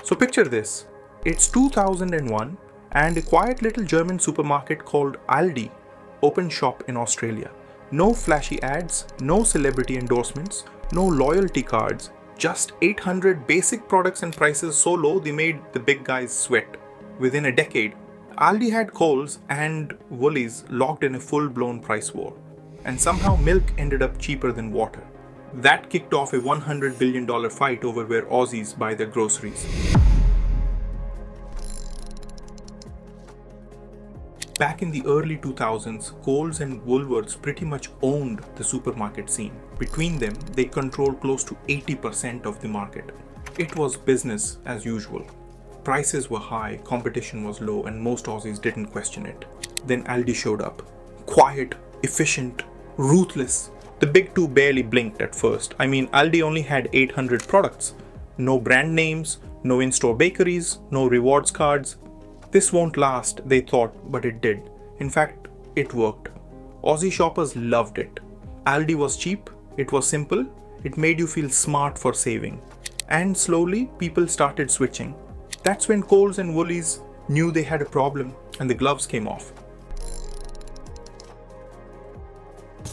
So picture this. It's 2001 and a quiet little German supermarket called Aldi opened shop in Australia. No flashy ads, no celebrity endorsements, no loyalty cards, just 800 basic products and prices so low they made the big guys sweat. Within a decade, Aldi had Coles and Woolies locked in a full-blown price war. And somehow milk ended up cheaper than water. That kicked off a $100 billion fight over where Aussies buy their groceries. Back in the early 2000s, Coles and Woolworths pretty much owned the supermarket scene. Between them, they controlled close to 80% of the market. It was business as usual. Prices were high, competition was low, and most Aussies didn't question it. Then Aldi showed up. Quiet, efficient, ruthless. The big two barely blinked at first. I mean, Aldi only had 800 products. No brand names, no in-store bakeries, no rewards cards. This won't last, they thought, but it did. In fact, it worked. Aussie shoppers loved it. Aldi was cheap, it was simple, it made you feel smart for saving. And slowly, people started switching. That's when Coles and Woolies knew they had a problem and the gloves came off.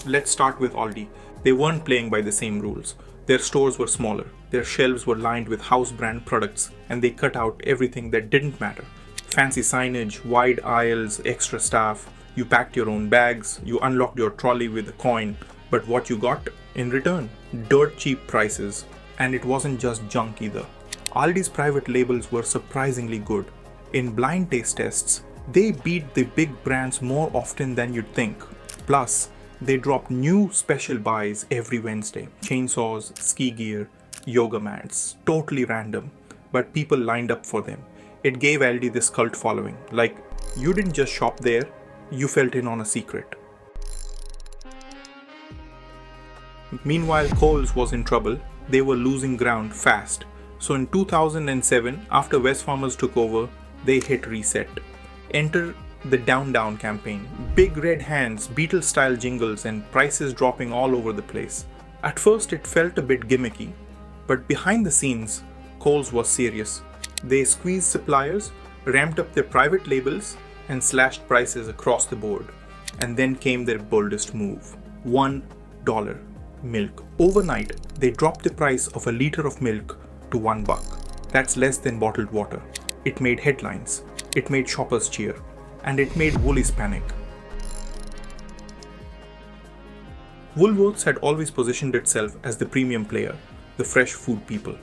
Let's start with Aldi. They weren't playing by the same rules. Their stores were smaller, their shelves were lined with house brand products, and they cut out everything that didn't matter. Fancy signage, wide aisles, extra staff, you packed your own bags, you unlocked your trolley with a coin, but what you got in return? Dirt cheap prices. And it wasn't just junk either. Aldi's private labels were surprisingly good. In blind taste tests, they beat the big brands more often than you'd think. Plus, they dropped new special buys every Wednesday. Chainsaws, ski gear, yoga mats. Totally random, but people lined up for them. It gave Aldi this cult following. Like, you didn't just shop there, you felt in on a secret. Meanwhile, Coles was in trouble. They were losing ground fast. So in 2007, after Wesfarmers took over, they hit reset. Enter the Down Down campaign. Big red hands, Beatles-style jingles, and prices dropping all over the place. At first, it felt a bit gimmicky, but behind the scenes, Coles was serious. They squeezed suppliers, ramped up their private labels, and slashed prices across the board. And then came their boldest move. $1 milk. Overnight, they dropped the price of a liter of milk to $1. That's less than bottled water. It made headlines, it made shoppers cheer, and it made Woolies panic. Woolworths had always positioned itself as the premium player, the fresh food people.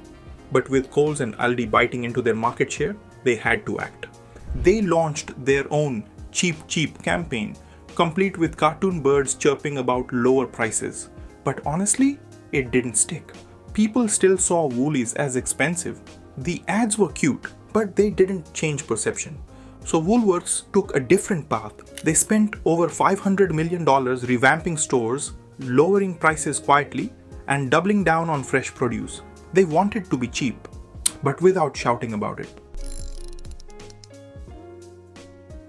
But with Coles and Aldi biting into their market share, they had to act. They launched their own cheap campaign, complete with cartoon birds chirping about lower prices. But honestly, it didn't stick. People still saw Woolies as expensive. The ads were cute, but they didn't change perception. So Woolworths took a different path. They spent over $500 million revamping stores, lowering prices quietly, and doubling down on fresh produce. They wanted to be cheap, but without shouting about it.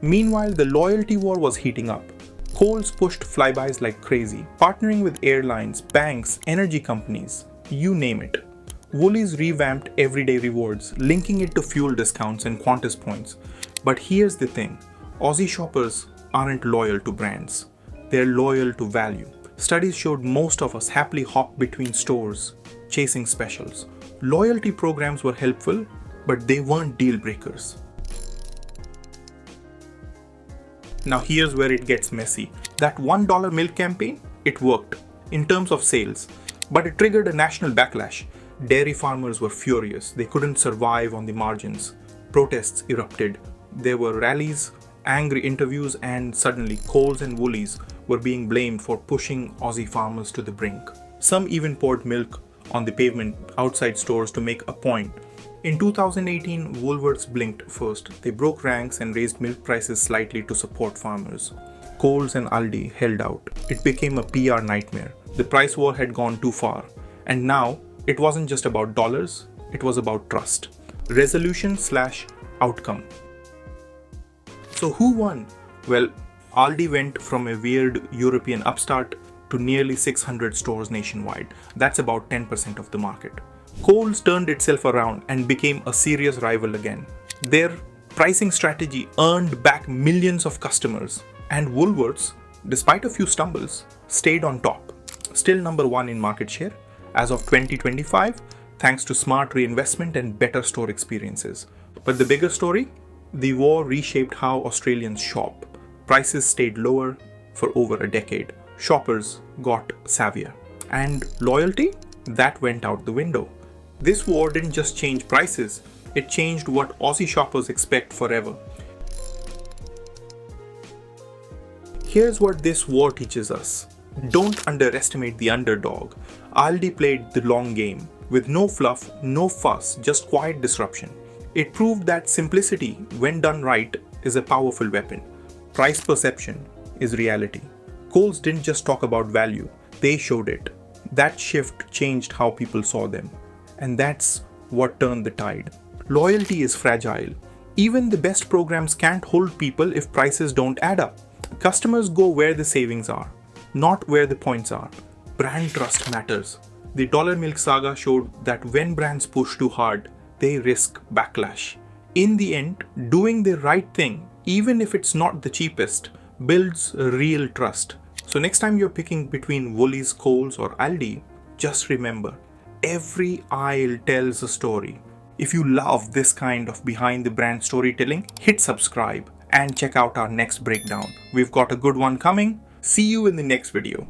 Meanwhile, the loyalty war was heating up. Coles pushed flybys like crazy, partnering with airlines, banks, energy companies, you name it. Woolies revamped everyday rewards, linking it to fuel discounts and Qantas points. But here's the thing, Aussie shoppers aren't loyal to brands. They're loyal to value. Studies showed most of us happily hop between stores, chasing specials. Loyalty programs were helpful, but they weren't deal breakers. Now here's where it gets messy. That $1 milk campaign, it worked in terms of sales, but it triggered a national backlash. Dairy farmers were furious. They couldn't survive on the margins. Protests erupted. There were rallies, angry interviews, and suddenly Coles and Woolies were being blamed for pushing Aussie farmers to the brink. Some even poured milk on the pavement outside stores to make a point. In 2018, Woolworths blinked first. They broke ranks and raised milk prices slightly to support farmers. Coles and Aldi held out. It became a PR nightmare. The price war had gone too far. And now, it wasn't just about dollars, it was about trust. Resolution/outcome. So who won? Well, Aldi went from a weird European upstart to nearly 600 stores nationwide. That's about 10% of the market. Coles turned itself around and became a serious rival again. Their pricing strategy earned back millions of customers, and Woolworths, despite a few stumbles, stayed on top, still number one in market share as of 2025, thanks to smart reinvestment and better store experiences. But the bigger story? The war reshaped how Australians shop. Prices stayed lower for over a decade. Shoppers got savvier. And loyalty? That went out the window. This war didn't just change prices, it changed what Aussie shoppers expect forever. Here's what this war teaches us. Don't underestimate the underdog. Aldi played the long game, with no fluff, no fuss, just quiet disruption. It proved that simplicity, when done right, is a powerful weapon. Price perception is reality. Coles didn't just talk about value, they showed it. That shift changed how people saw them. And that's what turned the tide. Loyalty is fragile. Even the best programs can't hold people if prices don't add up. Customers go where the savings are, not where the points are. Brand trust matters. The dollar milk saga showed that when brands push too hard, they risk backlash. In the end, doing the right thing, even if it's not the cheapest, builds real trust. So next time you're picking between Woolies, Coles or Aldi, just remember, every aisle tells a story. If you love this kind of behind the brand storytelling, hit subscribe and check out our next breakdown. We've got a good one coming. See you in the next video.